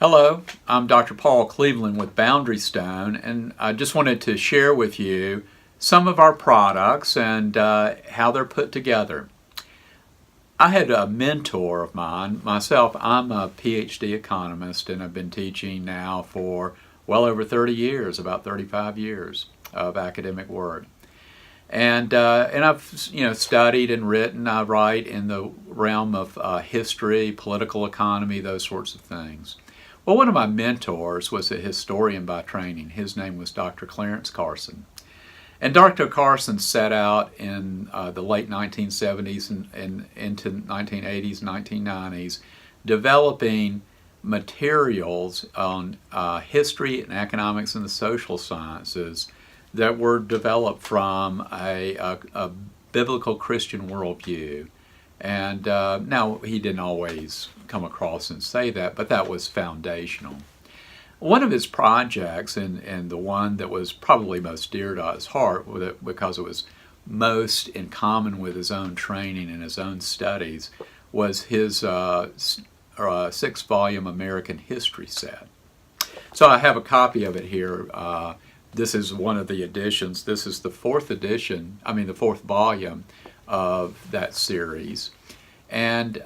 Hello, I'm Dr. Paul Cleveland with Boundary Stone, and I just wanted to share with you some of our products and how they're put together. I had a mentor of mine. Myself, I'm a PhD economist, and I've been teaching now for well over 30 years, about 35 years of academic work. And I've studied and written. I write in the realm of history, political economy, those sorts of things. Well, one of my mentors was a historian by training. His name was Dr. Clarence Carson. And Dr. Carson set out in the late 1970s and into 1980s, 1990s, developing materials on history and economics and the social sciences that were developed from a biblical Christian worldview. And now, he didn't always come across and say that, but that was foundational. One of his projects, and the one that was probably most dear to his heart, because it was most in common with his own training and his own studies, was his six-volume American history set. So I have a copy of it here. This is one of the editions. This is the fourth volume of that series. And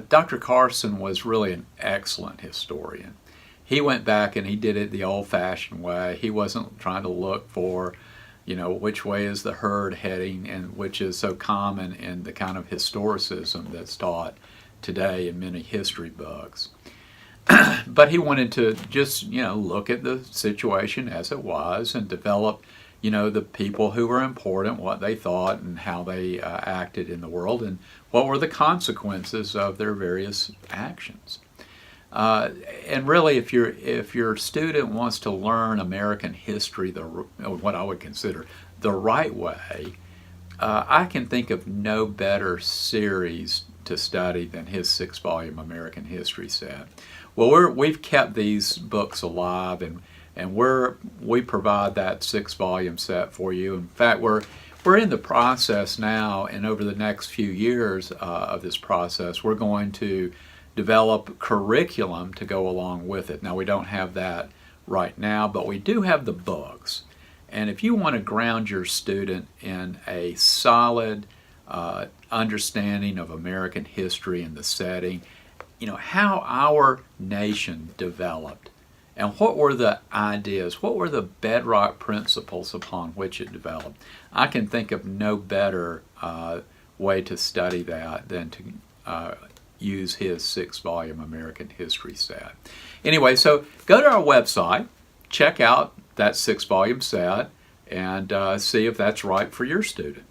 Dr. Carson was really an excellent historian. He went back and he did it the old-fashioned way. He wasn't trying to look for, which way is the herd heading, and which is so common in the kind of historicism that's taught today in many history books. But he wanted to just, look at the situation as it was and develop, the people who were important, what they thought and how they acted in the world, and what were the consequences of their various actions. And really, if your student wants to learn American history, what I would consider the right way, I can think of no better series to study than his six-volume American history set. Well, we've kept these books alive, and we provide that six-volume set for you. In fact, we're in the process now, and over the next few years of this process, we're going to develop curriculum to go along with it. Now, we don't have that right now, but we do have the books. And if you want to ground your student in a solid understanding of American history and the setting, how our nation developed, and what were the ideas, what were the bedrock principles upon which it developed, I can think of no better way to study that than to use his six-volume American history set. Anyway, so go to our website, check out that six-volume set, and see if that's right for your student.